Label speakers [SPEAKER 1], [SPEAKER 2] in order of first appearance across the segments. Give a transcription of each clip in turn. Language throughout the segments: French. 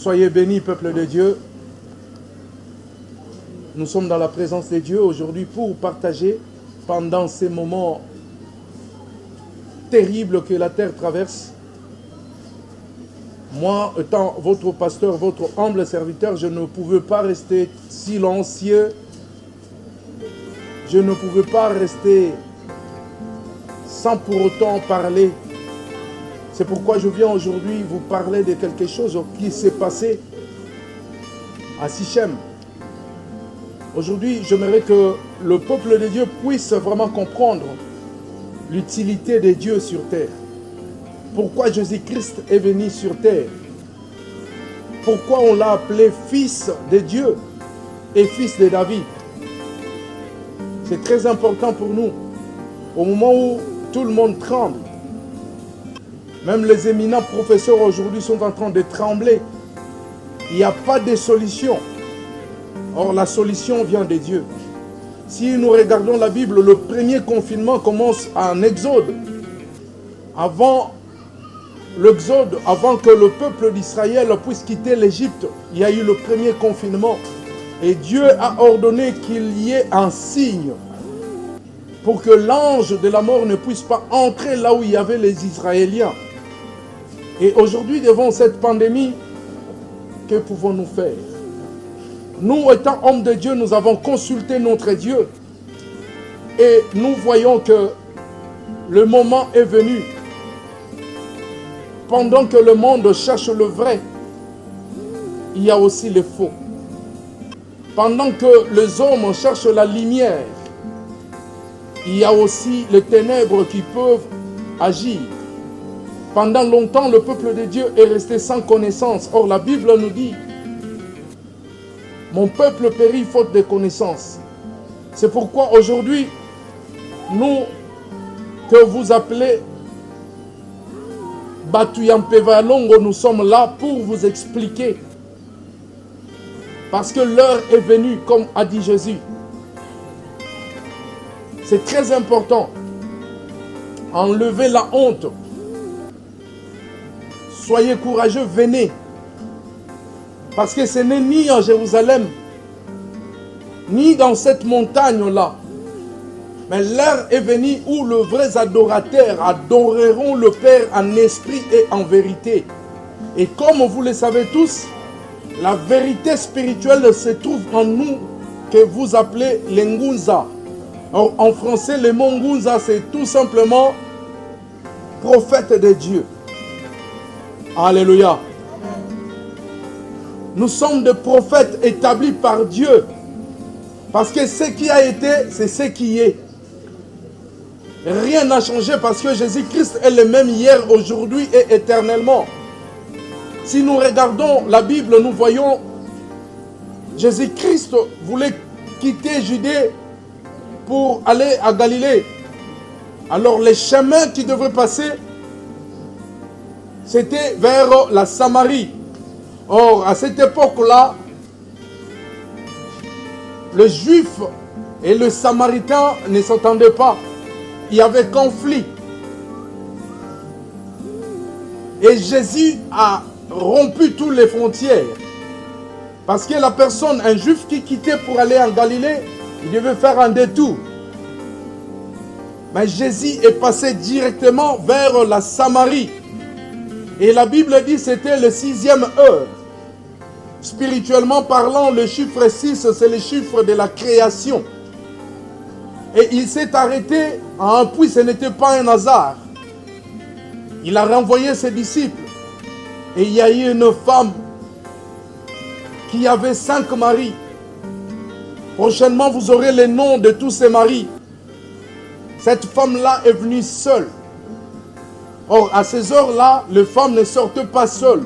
[SPEAKER 1] Soyez bénis, peuple de Dieu. Nous sommes dans la présence de Dieu aujourd'hui pour partager pendant ces moments terribles que la terre traverse. Moi, étant votre pasteur, votre humble serviteur, je ne pouvais pas rester silencieux. Je ne pouvais pas rester sans pour autant parler. C'est pourquoi je viens aujourd'hui vous parler de quelque chose qui s'est passé à Sichem. Aujourd'hui, j'aimerais que le peuple de Dieu puisse vraiment comprendre l'utilité de Dieu sur terre. Pourquoi Jésus-Christ est venu sur terre. Pourquoi on l'a appelé fils de Dieu et fils de David. C'est très important pour nous. Au moment où tout le monde tremble, même les éminents professeurs aujourd'hui sont en train de trembler. Il n'y a pas de solution. Or, la solution vient de Dieu. Si nous regardons la Bible, le premier confinement commence en Exode. Avant l'Exode, avant que le peuple d'Israël puisse quitter l'Égypte, il y a eu le premier confinement. Et Dieu a ordonné qu'il y ait un signe pour que l'ange de la mort ne puisse pas entrer là où il y avait les Israéliens. Et aujourd'hui, devant cette pandémie, que pouvons-nous faire? Nous, étant hommes de Dieu, nous avons consulté notre Dieu. Et nous voyons que le moment est venu. Pendant que le monde cherche le vrai, il y a aussi le faux. Pendant que les hommes cherchent la lumière, il y a aussi les ténèbres qui peuvent agir. Pendant longtemps, le peuple de Dieu est resté sans connaissance. Or, la Bible nous dit, mon peuple périt faute de connaissance. C'est pourquoi aujourd'hui, nous, que vous appelez Batuyampewa Longo, nous sommes là pour vous expliquer. Parce que l'heure est venue, comme a dit Jésus. C'est très important. Enlevez la honte. Soyez courageux, venez. Parce que ce n'est ni en Jérusalem, ni dans cette montagne-là. Mais l'heure est venue où les vrais adorateurs adoreront le Père en esprit et en vérité. Et comme vous le savez tous, la vérité spirituelle se trouve en nous, que vous appelez l'Ngunza. En français, le mot Ngunza, c'est tout simplement prophète de Dieu. Alléluia. Nous sommes des prophètes établis par Dieu. Parce que ce qui a été, c'est ce qui est. Rien n'a changé parce que Jésus-Christ est le même hier, aujourd'hui et éternellement. Si nous regardons la Bible, nous voyons Jésus-Christ voulait quitter Judée pour aller à Galilée. Alors les chemins qui devaient passer, c'était vers la Samarie. Or, à cette époque-là, le Juif et le Samaritain ne s'entendaient pas. Il y avait conflit. Et Jésus a rompu toutes les frontières. Parce que la personne, un Juif qui quittait pour aller en Galilée, il devait faire un détour. Mais Jésus est passé directement vers la Samarie. Et la Bible dit que c'était le 6e heure. Spirituellement parlant, le chiffre 6, c'est le chiffre de la création. Et il s'est arrêté à un puits, ce n'était pas un hasard. Il a renvoyé ses disciples. Et il y a eu une femme qui avait 5 maris. Prochainement, vous aurez les noms de tous ces maris. Cette femme-là est venue seule. Or, à ces heures-là, les femmes ne sortent pas seules.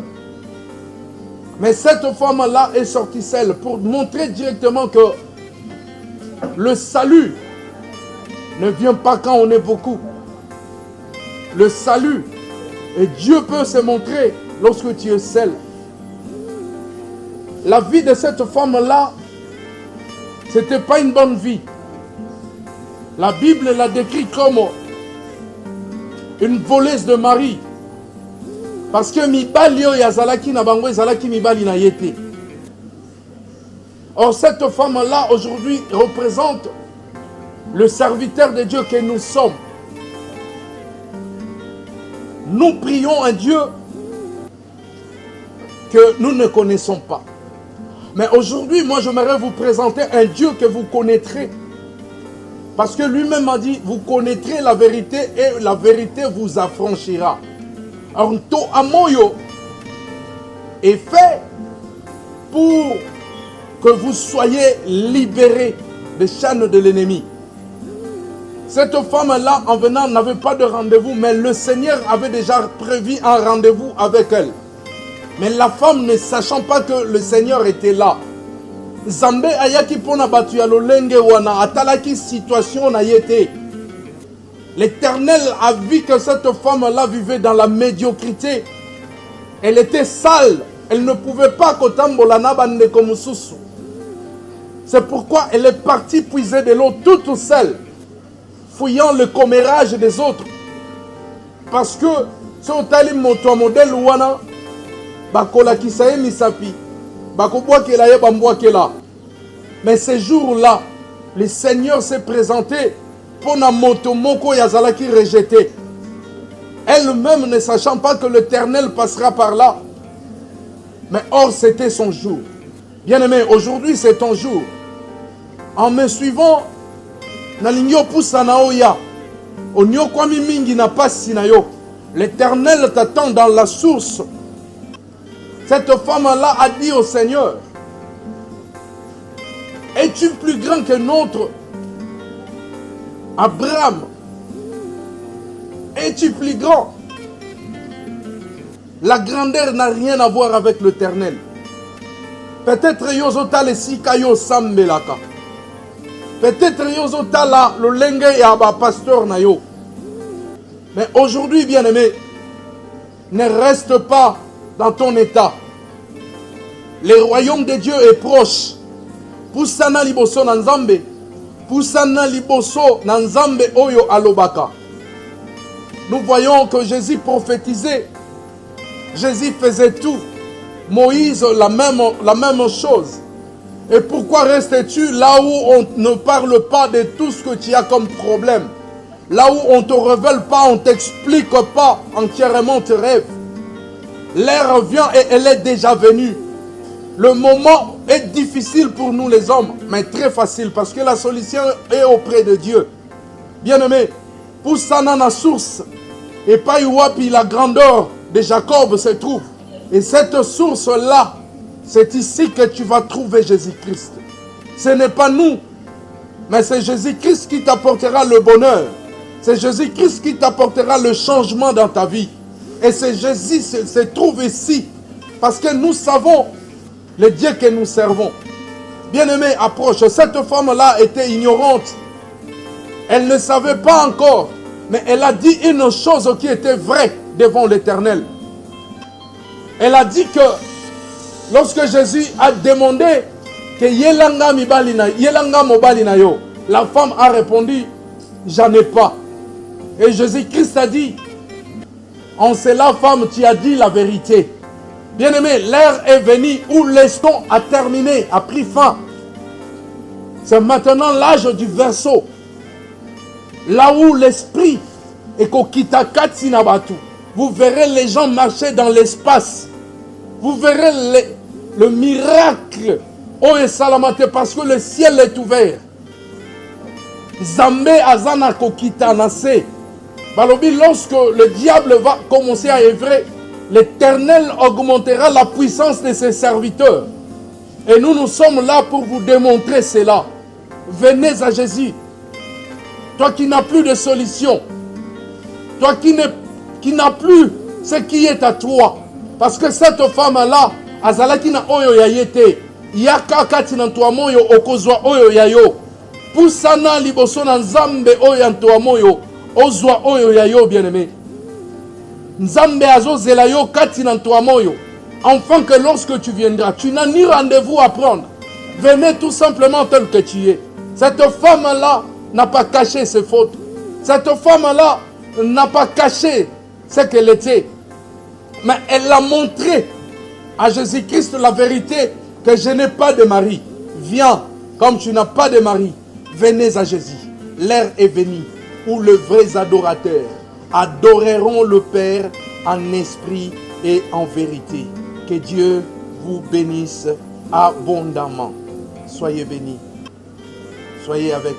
[SPEAKER 1] Mais cette femme-là est sortie seule pour montrer directement que le salut ne vient pas quand on est beaucoup. Le salut, et Dieu peut se montrer lorsque tu es seul. La vie de cette femme-là, ce n'était pas une bonne vie. La Bible la décrit comme une voleuse de mari. Parce que mibali oyo yazalaki na bango ezalaki mibali na yete. Or cette femme-là aujourd'hui représente le serviteur de Dieu que nous sommes. Nous prions un Dieu que nous ne connaissons pas. Mais aujourd'hui, moi, j'aimerais vous présenter un Dieu que vous connaîtrez. Parce que lui-même a dit, vous connaîtrez la vérité et la vérité vous affranchira. Alors, to amoyo est fait pour que vous soyez libérés des chaînes de l'ennemi. Cette femme-là, en venant, n'avait pas de rendez-vous, mais le Seigneur avait déjà prévu un rendez-vous avec elle. Mais la femme, ne sachant pas que le Seigneur était là, Zambé ayaki pona batu ya lolenge wana atalaki situation na yete. L'Éternel a vu que cette femme-là vivait dans la médiocrité. Elle était sale. Elle ne pouvait pas kotambola na bande comme susu. C'est pourquoi elle est partie puiser de l'eau toute seule, fouillant le commérage des autres. Parce que si on t'a moto modèle wana, bakola kisaye misapi, bakobwa kela ye bambwa kela. Mais ces jours-là, le Seigneur s'est présenté pour na moto moko yazalaki rejeté. Elle-même ne sachant pas que l'Éternel passera par là. Mais or c'était son jour. Bien-aimé, aujourd'hui c'est ton jour. En me suivant, Nalingyo Poussana Oya, Onyo Kwami Mingi na pasi na yo. L'Éternel t'attend dans la source. Cette femme-là a dit au Seigneur, es-tu plus grand que notre Abraham? Es-tu plus grand? La grandeur n'a rien à voir avec l'Éternel. Peut-être yozota le sikayo sambelaka. Peut-être yozota la le lenge ya ba pasteur na yo. Mais aujourd'hui, bien-aimé, ne reste pas dans ton état. Le royaume de Dieu est proche. Poussana liboso na Nzambe. Poussana liboso na Nzambe oyo alobaka. Nous voyons que Jésus prophétisait. Jésus faisait tout. Moïse, la même chose. Et pourquoi restes-tu là où on ne parle pas de tout ce que tu as comme problème? Là où on ne te révèle pas, on ne t'explique pas entièrement tes rêves. L'heure vient et elle est déjà venue. Le moment est difficile pour nous les hommes, mais très facile parce que la solution est auprès de Dieu. Bien-aimé, pour ça, dans la source, et pas Iwapi, la grandeur de Jacob se trouve. Et cette source-là, c'est ici que tu vas trouver Jésus-Christ. Ce n'est pas nous, mais c'est Jésus-Christ qui t'apportera le bonheur. C'est Jésus-Christ qui t'apportera le changement dans ta vie. Et c'est Jésus qui se trouve ici. Parce que nous savons le Dieu que nous servons. Bien-aimé, approche. Cette femme-là était ignorante. Elle ne savait pas encore. Mais elle a dit une chose qui était vraie devant l'Éternel. Elle a dit que lorsque Jésus a demandé que Yelanga mobali na yo, la femme a répondu, j'en ai pas. Et Jésus-Christ a dit, en cela, femme, tu as dit la vérité. Bien-aimé, l'heure est venue où l'eston a terminé, a pris fin. C'est maintenant l'âge du verseau. Là où l'esprit est kokita katsinabatu. Vous verrez les gens marcher dans l'espace. Vous verrez le miracle. Oh et salamate, parce que le ciel est ouvert. Zambé azana kokita nase. Balobi, lorsque le diable va commencer à œuvrer, l'Éternel augmentera la puissance de ses serviteurs. Et nous sommes là pour vous démontrer cela. Venez à Jésus. Toi qui n'as plus de solution. Toi qui n'as plus ce qui est à toi. Parce que cette femme-là, azalaki na oyo ya yete. Yaka kati na ntoa moyo okozwa oyo ya yo. Poussana liboso na Nzambe oyo ya ntoa moyo. Ozwa oyo ya yo, bien-aimé. Nzambe azozela yo kati na ntoa moyo. Enfin que lorsque tu viendras, tu n'as ni rendez-vous à prendre. Venez tout simplement tel que tu es. Cette femme-là n'a pas caché ses fautes. Cette femme-là n'a pas caché ce qu'elle était. Mais elle a montré à Jésus-Christ la vérité que je n'ai pas de mari. Viens, comme tu n'as pas de mari, venez à Jésus. L'heure est venue où les vrais adorateurs adoreront le Père en esprit et en vérité. Que Dieu vous bénisse abondamment. Soyez bénis. Soyez avec